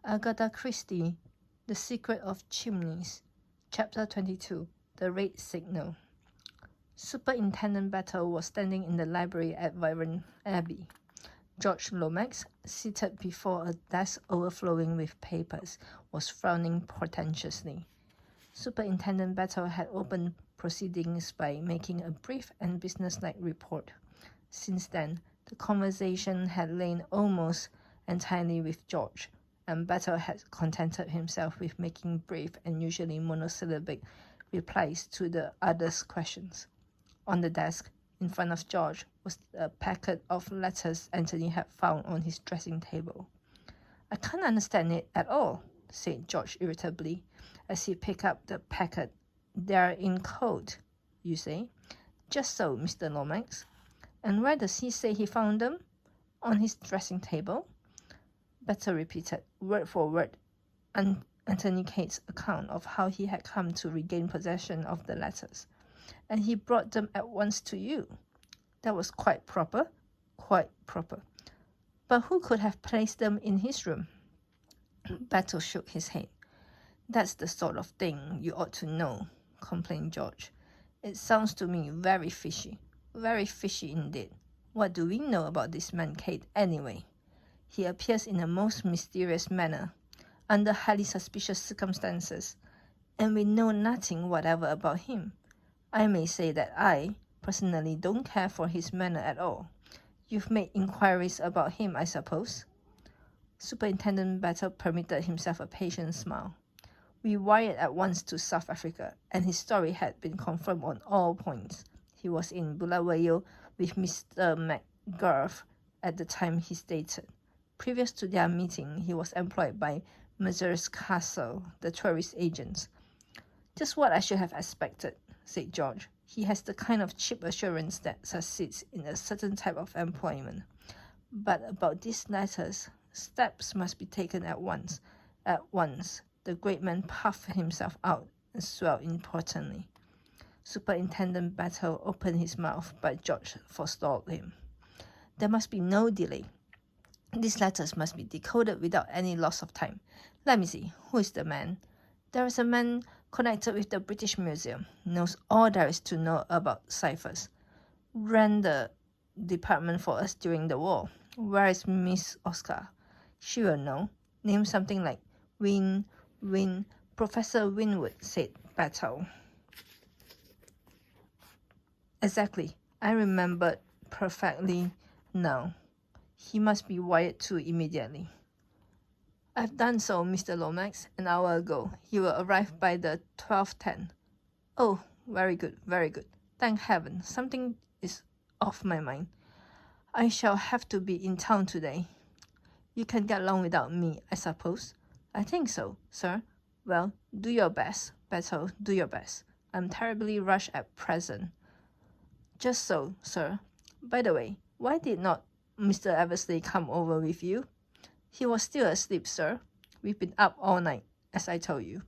Agatha Christie, The Secret of Chimneys, Chapter 22, The Red Signal. Superintendent Battle was standing in the library at Wyvern Abbey. George Lomax, seated before a desk overflowing with papers, was frowning portentously. Superintendent Battle had opened proceedings by making a brief and businesslike report. Since then, the conversation had lain almost entirely with George, and Battle had contented himself with making brief and usually monosyllabic replies to the other's questions. On the desk, in front of George, was a packet of letters Anthony had found on his dressing table. "I can't understand it at all," said George irritably, as he picked up the packet. "They're in code, you say?" "Just so, Mr. Lomax." "And where does he say he found them?" "On his dressing table." Battle repeated, word for word, Anthony Cade's account of how he had come to regain possession of the letters. "And he brought them at once to you." "That was quite proper." "Quite proper. But who could have placed them in his room?" Battle shook his head. "That's the sort of thing you ought to know," complained George. "It sounds to me very fishy. Very fishy indeed. What do we know about this man Cade anyway? He appears in a most mysterious manner, under highly suspicious circumstances, and we know nothing whatever about him. I may say that I, personally, don't care for his manner at all. You've made inquiries about him, I suppose?" Superintendent Battle permitted himself a patient smile. "We wired at once to South Africa, and his story had been confirmed on all points. He was in Bulawayo with Mr. McGurf at the time he stated. Previous to their meeting, he was employed by Messrs. Castle, the tourist agents." "Just what I should have expected," said George. "He has the kind of cheap assurance that succeeds in a certain type of employment. But about these letters, steps must be taken at once. At once." The great man puffed himself out and swelled importantly. Superintendent Battle opened his mouth, but George forestalled him. "There must be no delay. These letters must be decoded without any loss of time. Let me see, who is the man?" "There is a man connected with the British Museum, knows all there is to know about ciphers. Ran the department for us during the war. Where is Miss Oscar? She will know. Name something like Win, Professor Winwood," said Battle. "Exactly. I remembered perfectly now. He must be wired to immediately." "I've done so, Mr. Lomax, an hour ago. He will arrive by the 12:10. "Oh, very good, very good. Thank heaven, something is off my mind. I shall have to be in town today." "You can get along without me, I suppose?" "I think so, sir." "Well, do your best, Battle, do your best. I'm terribly rushed at present." "Just so, sir. By the way, why did not Mr. Eversley come over with you?" "He was still asleep, sir. We've been up all night, as I told you."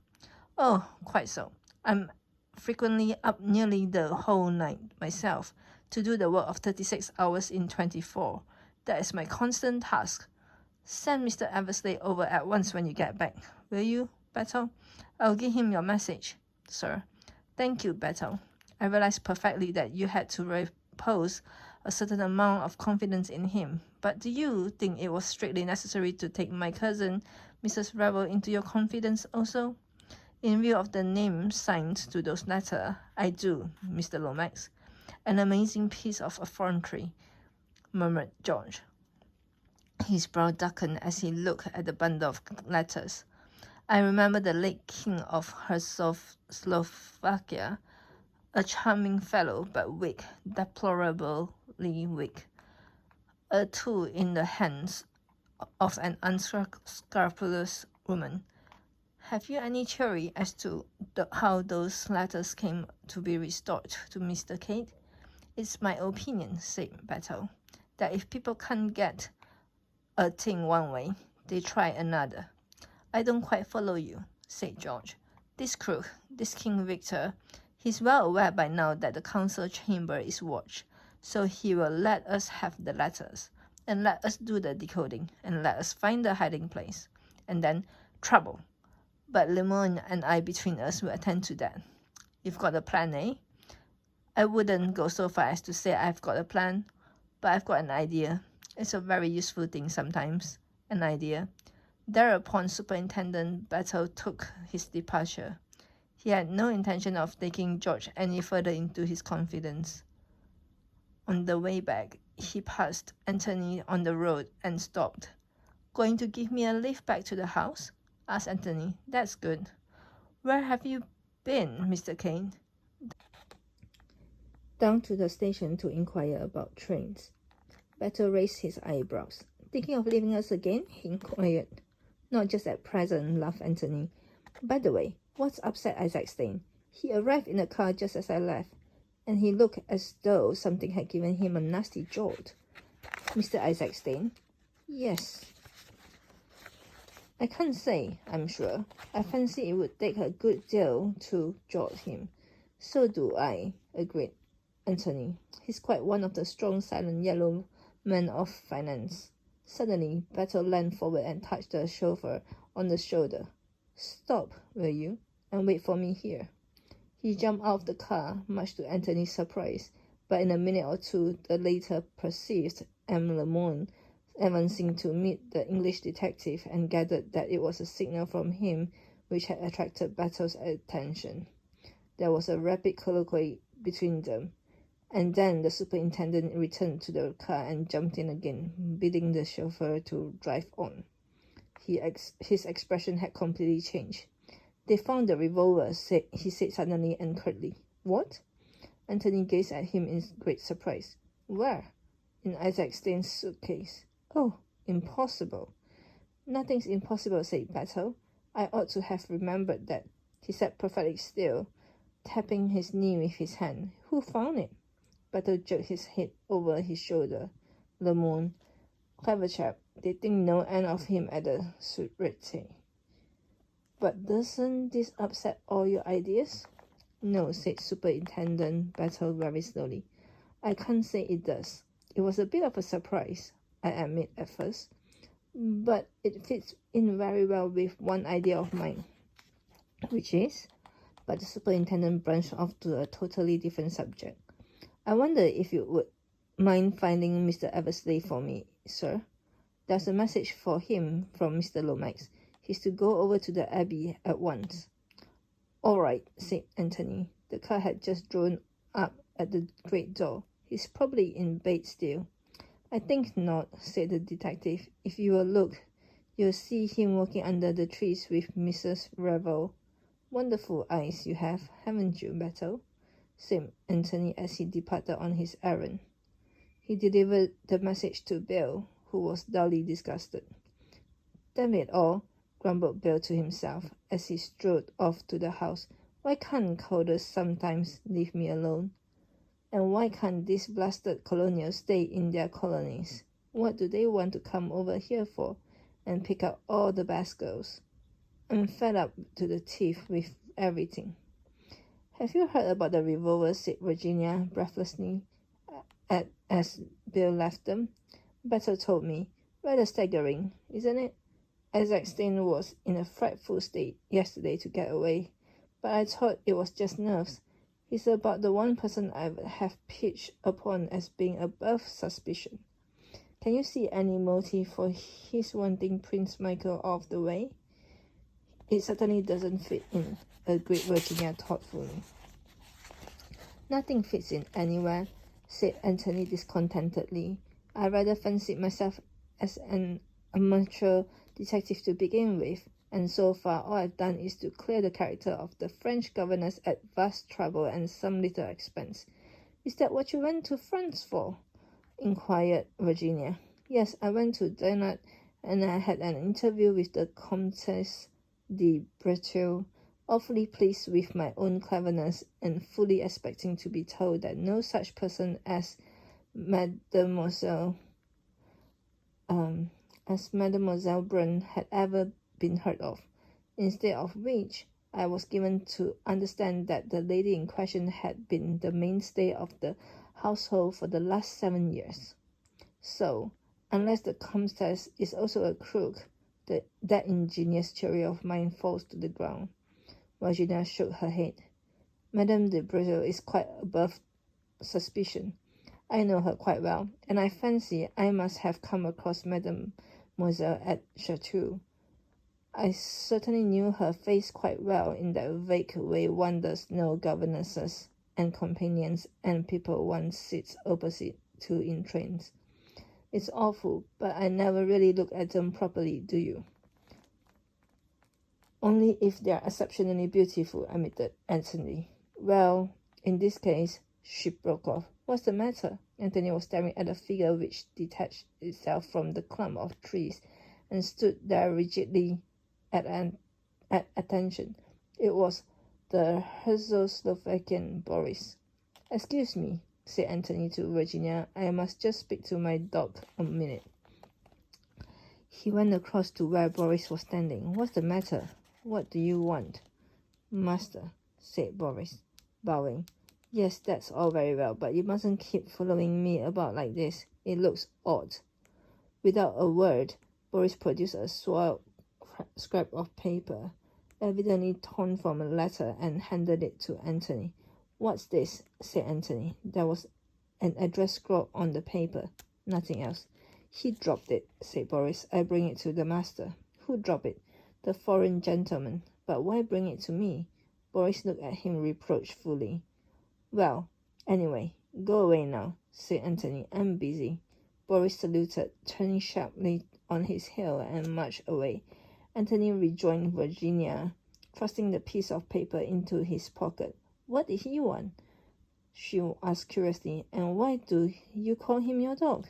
"Oh, quite so. I'm frequently up nearly the whole night myself, to do the work of 36 hours in 24. That is my constant task. Send Mr. Eversley over at once when you get back, will you, Battle? I'll give him your message, sir." "Thank you, Battle. I realize perfectly that you had to repose a certain amount of confidence in him, but do you think it was strictly necessary to take my cousin, Mrs. Revel, into your confidence also?" "In view of the name signed to those letters, I do, Mr. Lomax." "An amazing piece of effrontery," murmured George. His brow darkened as he looked at the bundle of letters. "I remember the late King of Slovakia, a charming fellow, but weak, deplorably weak. A tool in the hands of an unscrupulous woman. Have you any theory as to how those letters came to be restored to Mr. Cade?" "It's my opinion," said Battle, "that if people can't get a thing one way, they try another." "I don't quite follow you," said George. "This crook, this King Victor, he's well aware by now that the council chamber is watched, so he will let us have the letters, and let us do the decoding, and let us find the hiding place. and then trouble. But Lemon and I between us will attend to that. You've got a plan, eh? I wouldn't go so far as to say I've got a plan, but I've got an idea. It's a very useful thing sometimes, an idea. Thereupon Superintendent Battle took his departure. He had no intention of taking George any further into his confidence. On the way back, he passed Anthony on the road and stopped. "Going to give me a lift back to the house?" asked Anthony. "That's good. Where have you been, Mr. Cade?" "Down to the station to inquire about trains." Battle raised his eyebrows. "Thinking of leaving us again?" he inquired. "Not just at present," laughed Anthony. "By the way, what's upset Isaac Stane? He arrived in the car just as I left, and he looked as though something had given him a nasty jolt." "Mr. Isaac Stane?" "Yes." "I can't say, I'm sure. I fancy it would take a good deal to jolt him." "So do I," agreed Anthony. "He's quite one of the strong, silent yellow men of finance." Suddenly, Battle leaned forward and touched the chauffeur on the shoulder. "Stop, will you, and wait for me here." He jumped out of the car, much to Anthony's surprise, but in a minute or two the latter perceived M. Lemon advancing to meet the English detective and gathered that it was a signal from him which had attracted Battle's attention. There was a rapid colloquy between them, and then the superintendent returned to the car and jumped in again, bidding the chauffeur to drive on. His expression had completely changed. "They found the revolver," he said suddenly and curtly. "What?" Anthony gazed at him in great surprise. "Where?" "In Isaac Stane's suitcase." "Oh, impossible." "Nothing's impossible," said Battle. "I ought to have remembered that." He sat perfectly still, tapping his knee with his hand. "Who found it?" Battle jerked his head over his shoulder. "Lemon. Clever chap. They think no end of him at the Sûreté." "But doesn't this upset all your ideas?" "No," said Superintendent Battle very slowly. "I can't say it does. It was a bit of a surprise, I admit, at first. But it fits in very well with one idea of mine." "Which is?" But the superintendent branched off to a totally different subject. "I wonder if you would mind finding Mr. Eversley for me, sir. There's a message for him from Mr. Lomax. He's to go over to the Abbey at once." "All right," said Anthony. The car had just drawn up at the great door. "He's probably in bed still." "I think not," said the detective. "If you will look, you'll see him walking under the trees with Mrs. Revel." "Wonderful eyes you have, haven't you, Battle?" said Anthony as he departed on his errand. He delivered the message to Bill, who was dully disgusted. "Damn it all," grumbled Bill to himself as he strode off to the house. "Why can't Calder sometimes leave me alone? And why can't these blasted colonials stay in their colonies? What do they want to come over here for and pick up all the best girls? I'm fed up to the teeth with everything." "Have you heard about the revolver?" said Virginia breathlessly as Bill left them. "Battle told me. Rather staggering, isn't it? Isaac Stane was in a frightful state yesterday to get away, but I thought it was just nerves. He's about the one person I would have pitched upon as being above suspicion. Can you see any motive for his wanting Prince Michael off the way?" "It certainly doesn't fit in," agreed Virginia thoughtfully. "Nothing fits in anywhere," said Anthony discontentedly. "I rather fancied myself as an amateur detective to begin with, and so far all I've done is to clear the character of the French governess at vast trouble and some little expense." "Is that what you went to France for?" inquired Virginia. "Yes, I went to Dinard, and I had an interview with the Comtesse de Breteuil, awfully pleased with my own cleverness, and fully expecting to be told that no such person as Mademoiselle Brun had ever been heard of. Instead of which, I was given to understand that the lady in question had been the mainstay of the household for the last 7 years. So, unless the Comtesse is also a crook, That ingenious theory of mine falls to the ground. Virginia shook her head. Madame de Brezil is quite above suspicion. I know her quite well, and I fancy I must have come across Mademoiselle at Chateau. I certainly knew her face quite well in that vague way one does know governesses and companions and people one sits opposite to in trains. It's awful, but I never really look at them properly, do you? Only if they're exceptionally beautiful, admitted Anthony. Well, in this case, she broke off. What's the matter? Anthony was staring at a figure which detached itself from the clump of trees and stood there rigidly at attention. It was the Czechoslovakian Boris. Excuse me, said Anthony to Virginia. I must just speak to my dog a minute. He went across to where Boris was standing. What's the matter? What do you want? Master, said Boris, bowing. Yes, that's all very well, but you mustn't keep following me about like this. It looks odd. Without a word, Boris produced a soiled scrap of paper, evidently torn from a letter, and handed it to Anthony. What's this? Said Anthony. There was an address scrawled on the paper. Nothing else. He dropped it, said Boris. I bring it to the master. Who dropped it? The foreign gentleman. But why bring it to me? Boris looked at him reproachfully. Well, anyway, go away now, said Anthony. I'm busy. Boris saluted, turning sharply on his heel and marched away. Anthony rejoined Virginia, thrusting the piece of paper into his pocket. What did he want? She asked curiously. And why do you call him your dog?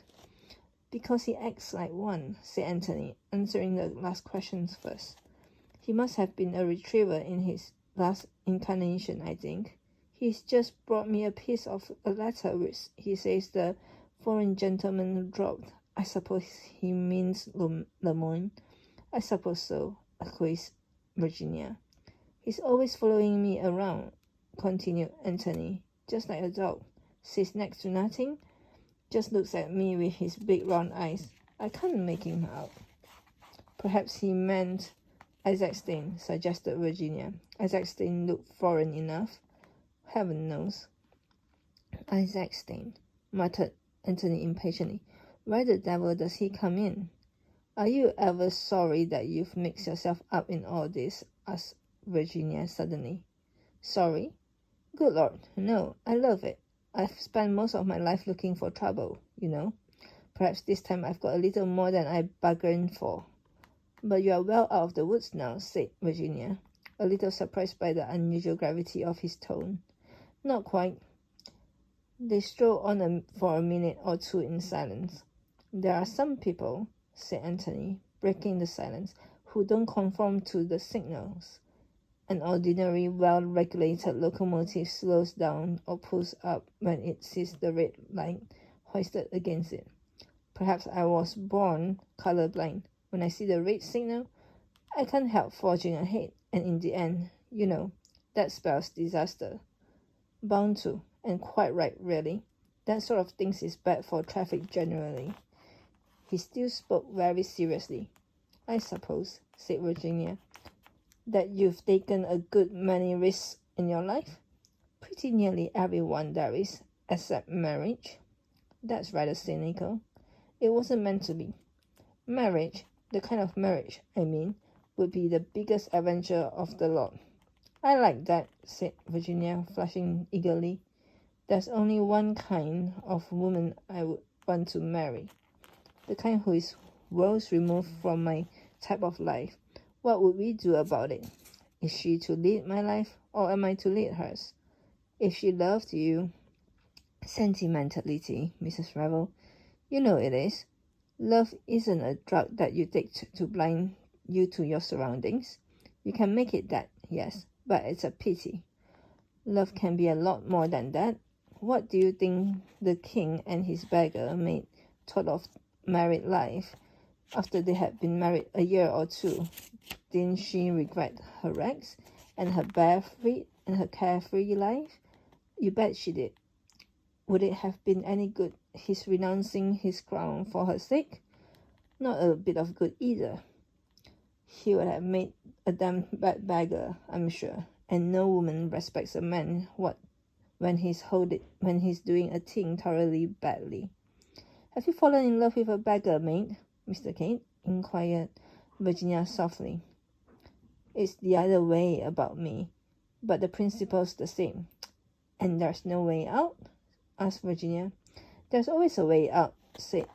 Because he acts like one, said Anthony, answering the last questions first. He must have been a retriever in his last incarnation, I think. He's just brought me a piece of a letter which he says the foreign gentleman dropped. I suppose he means Le Moyne. I suppose so, acquiesced Virginia. He's always following me around, continued Anthony, just like a dog. Sits next to nothing, just looks at me with his big round eyes. I can't make him out. Perhaps he meant Isaacstein, suggested Virginia. Isaacstein looked foreign enough. Heaven knows. Isaacstein, muttered Anthony impatiently. Where the devil does he come in? Are you ever sorry that you've mixed yourself up in all this? Asked Virginia suddenly. Sorry? Good Lord, no, I love it. I've spent most of my life looking for trouble, you know. Perhaps this time I've got a little more than I bargained for. But you are well out of the woods now, said Virginia, a little surprised by the unusual gravity of his tone. Not quite. They strolled on for a minute or two in silence. There are some people, said Anthony, breaking the silence, who don't conform to the signals. An ordinary, well-regulated locomotive slows down or pulls up when it sees the red light hoisted against it. Perhaps I was born colorblind. When I see the red signal, I can't help forging ahead, and in the end, you know, that spells disaster. Bound to, and quite right, really. That sort of thing is bad for traffic generally. He still spoke very seriously. I suppose, said Virginia, that you've taken a good many risks in your life? Pretty nearly everyone there is, except marriage. That's rather cynical. It wasn't meant to be. Marriage, the kind of marriage, I mean, would be the biggest adventure of the lot. I like that, said Virginia, flushing eagerly. There's only one kind of woman I would want to marry. The kind who is worlds removed from my type of life. What would we do about it? Is she to lead my life, or am I to lead hers? If she loved you... Sentimentality, Mrs. Revel. You know it is. Love isn't a drug that you take to blind you to your surroundings. You can make it that, yes, but it's a pity. Love can be a lot more than that. What do you think the king and his beggar maid thought of married life after they had been married a year or two? Didn't she regret her rags and her bare feet and her carefree life? You bet she did. Would it have been any good his renouncing his crown for her sake? Not a bit of good either. he would have made a damn bad beggar, I'm sure. And no woman respects a man when he's doing a thing thoroughly badly. Have you fallen in love with a beggar, mate? Mr. Cade inquired Virginia softly. It's the other way about me, but the principle's the same. And there's no way out? Asked Virginia. There's always a way out, said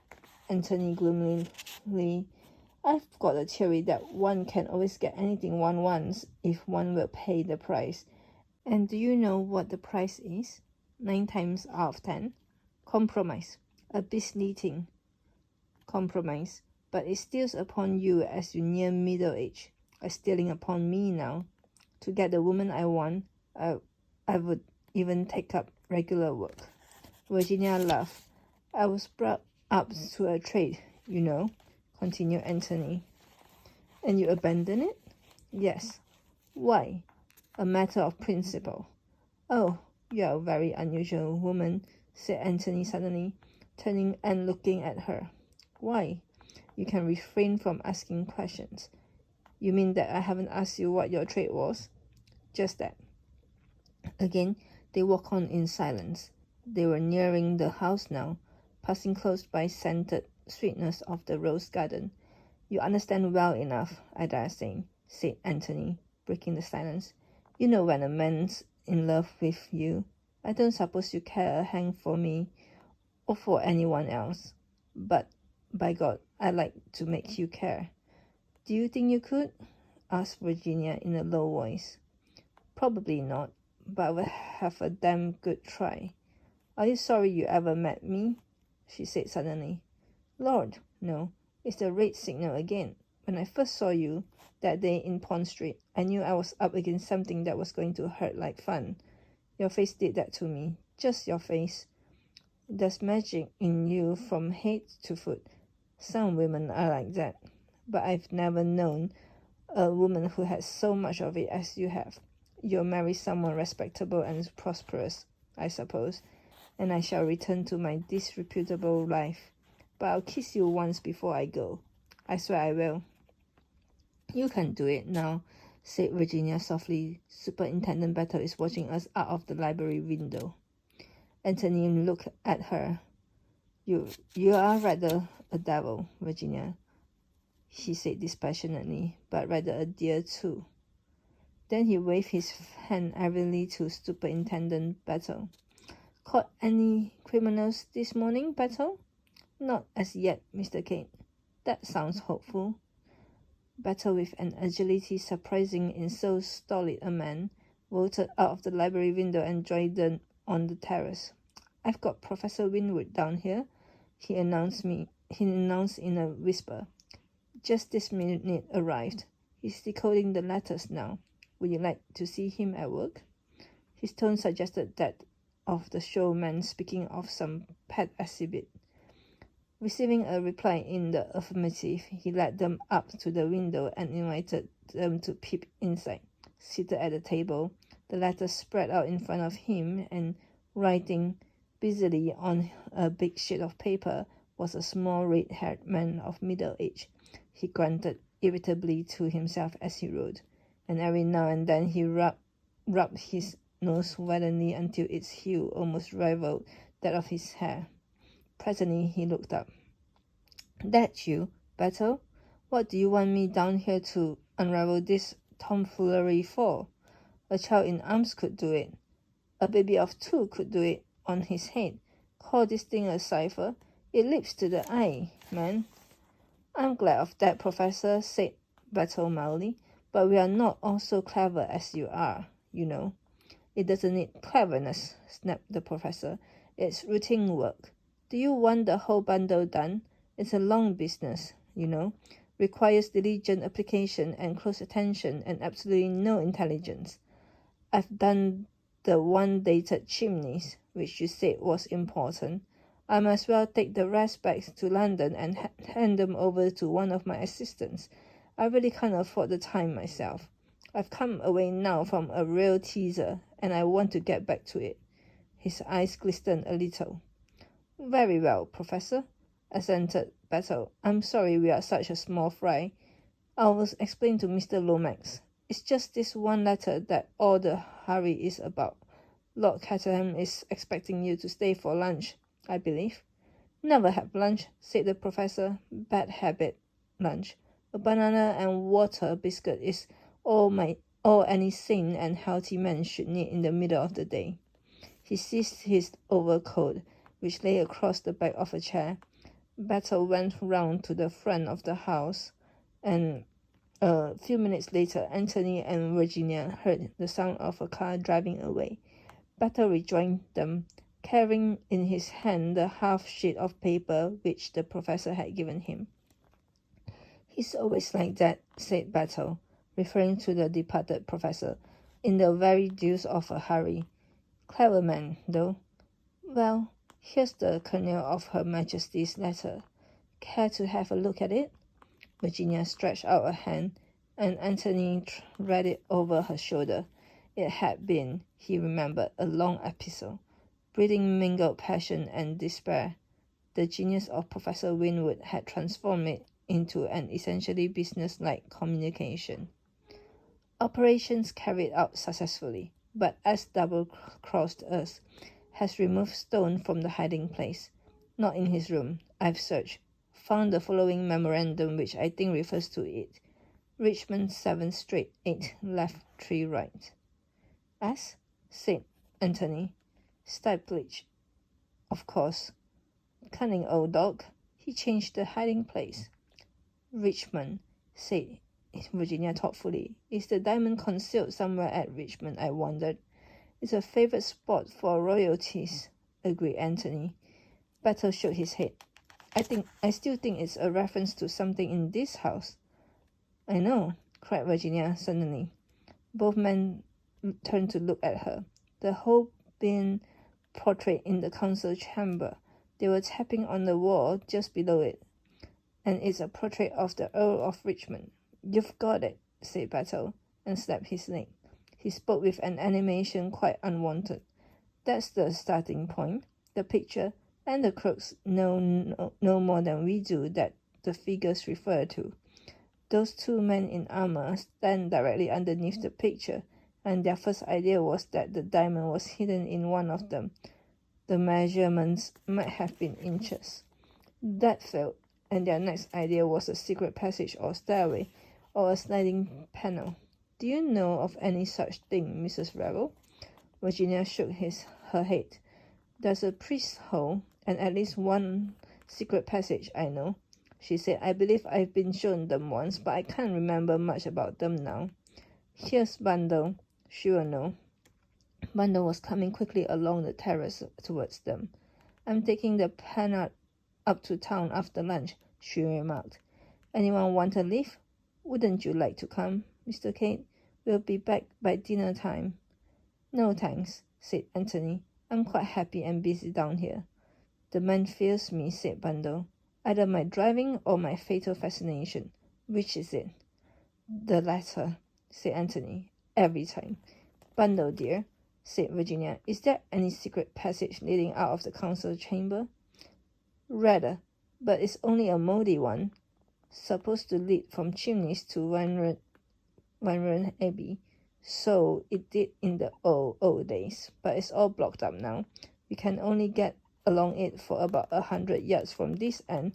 Anthony gloomily. I've got a theory that one can always get anything one wants if one will pay the price. And do you know what the price is? 9 times out of 10? Compromise. A beastly thing. Compromise. But it steals upon you as you near middle age. It's stealing upon me now. To get the woman I want, I would even take up regular work. Virginia laughed. I was brought up to a trade, you know, continued Anthony. And you abandoned it? Yes. Why? A matter of principle. Oh, you are a very unusual woman, said Anthony suddenly, turning and looking at her. Why? You can refrain from asking questions. You mean that I haven't asked you what your trade was? Just that. Again, they walked on in silence. They were nearing the house now, passing close by scented sweetness of the rose garden. You understand well enough, I dare say, said Anthony, breaking the silence. You know when a man's in love with you. I don't suppose you care a hang for me or for anyone else. But, by God, I'd like to make you care. Do you think you could? Asked Virginia in a low voice. Probably not, but I will have a damn good try. Are you sorry you ever met me? She said suddenly. Lord, no, it's the red signal again. When I first saw you that day in Pond Street, I knew I was up against something that was going to hurt like fun. Your face did that to me, just your face. There's magic in you from head to foot. Some women are like that, but I've never known a woman who has so much of it as you have. You'll marry someone respectable and prosperous, I suppose, and I shall return to my disreputable life. But I'll kiss you once before I go. I swear I will. You can do it now, said Virginia softly. Superintendent Battle is watching us out of the library window. Anthony looked at her. You are rather a devil, Virginia, he said dispassionately, but rather a dear too. Then he waved his hand airily to Superintendent Battle. Caught any criminals this morning, Battle? Not as yet, Mr. Cade. That sounds hopeful. Battle, with an agility surprising in so stolid a man, vaulted out of the library window and joined them on the terrace. I've got Professor Winwood down here, he announced in a whisper. Just this minute arrived. He's decoding the letters now. Would you like to see him at work? His tone suggested that of the showman speaking of some pet exhibit. Receiving a reply in the affirmative, he led them up to the window and invited them to peep inside. Seated at the table, the letters spread out in front of him, and writing busily on a big sheet of paper was a small red-haired man of middle age. He grunted irritably to himself as he wrote, and every now and then he rubbed his nose violently until its hue almost rivaled that of his hair. Presently he looked up. That you, Battle? What do you want me down here to unravel this tomfoolery for? A child in arms could do it. A baby of 2 could do it on his head. Call this thing a cipher? It leaps to the eye, man. I'm glad of that, Professor, said Battle mildly, but we are not all so clever as you are, you know. It doesn't need cleverness, snapped the Professor. It's routine work. Do you want the whole bundle done? It's a long business, you know. Requires diligent application and close attention and absolutely no intelligence. I've done the one dated Chimneys, which you said was important. I might as well take the rest back to London and hand them over to one of my assistants. I really can't afford the time myself. I've come away now from a real teaser, and I want to get back to it. His eyes glistened a little. Very well, Professor, assented Battle. I'm sorry we are such a small fry. I will explain to Mr. Lomax. It's just this one letter that all the hurry is about. Lord Caterham is expecting you to stay for lunch, I believe. Never have lunch, said the professor. Bad habit, lunch. A banana and water biscuit is all any sane and healthy man should need in the middle of the day. He seized his overcoat, which lay across the back of a chair. Battle went round to the front of the house, and a few minutes later, Anthony and Virginia heard the sound of a car driving away. Battle rejoined them, carrying in his hand the half-sheet of paper which the professor had given him. "He's always like that," said Battle, referring to the departed professor, "in the very deuce of a hurry. Clever man, though. Well, here's the kernel of Her Majesty's letter. Care to have a look at it?" Virginia stretched out a hand, and Anthony read it over her shoulder. It had been, he remembered, a long epistle, breathing mingled passion and despair. The genius of Professor Winwood had transformed it into an essentially business-like communication. "Operations carried out successfully, but as double-crossed us. Has removed stone from the hiding place. Not in his room. I've searched. Found the following memorandum which I think refers to it. Richmond 7 straight 8 left 3 right." "As?" said Anthony. "Steeplage, of course. Cunning old dog. He changed the hiding place." "Richmond," said Virginia thoughtfully. "Is the diamond concealed somewhere at Richmond, I wondered?" "It's a favourite spot for royalties," agreed Anthony. Battle shook his head. I still think it's a reference to something in this house." "I know," cried Virginia suddenly. Both men turned to look at her. "The Holbein portrait in the council chamber. They were tapping on the wall just below it. And it's a portrait of the Earl of Richmond." "You've got it," said Battle, and slapped his leg. He spoke with an animation quite unwanted. "That's the starting point. The picture and the crooks know no more than we do that the figures refer to. Those two men in armor stand directly underneath the picture, and their first idea was that the diamond was hidden in one of them. The measurements might have been inches. That failed, and their next idea was a secret passage or stairway, or a sliding panel. Do you know of any such thing, Mrs. Revel?" Virginia shook her head. "There's a priest's hole, and at least one secret passage, I know," she said. "I believe I've been shown them once, but I can't remember much about them now. Here's Bundle. She will know." Bundle was coming quickly along the terrace towards them. "I'm taking the pen up to town after lunch," she remarked. "Anyone want a lift? Wouldn't you like to come, Mr. Cade? We'll be back by dinner time." "No, thanks," said Anthony. "I'm quite happy and busy down here." "The man fears me," said Bundle. "Either my driving or my fatal fascination. Which is it?" "The latter," said Anthony. "Every time." "Bundle, dear," said Virginia, "is there any secret passage leading out of the council chamber?" "Rather, but it's only a mouldy one. Supposed to lead from Chimneys to Wanren Abbey. So it did in the old days, but it's all blocked up now. We can only get along it for about 100 yards from this end.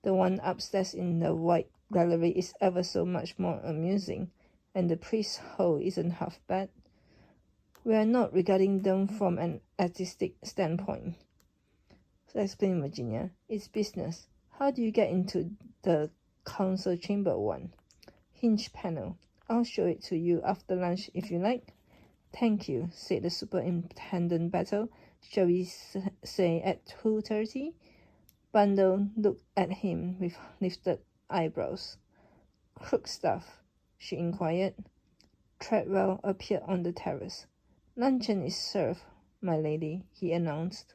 The one upstairs in the white gallery is ever so much more amusing, and the priest's hole isn't half bad. We are not regarding them from an artistic standpoint." So explained Virginia. "It's business. How do you get into the council chamber one?" "Hinge panel. I'll show it to you after lunch if you like." "Thank you," said the superintendent. "Battle, shall we say at 2:30? Bundle looked at him with lifted eyebrows. "Crook stuff?" she inquired. Treadwell appeared on the terrace. "Luncheon is served, my lady," he announced.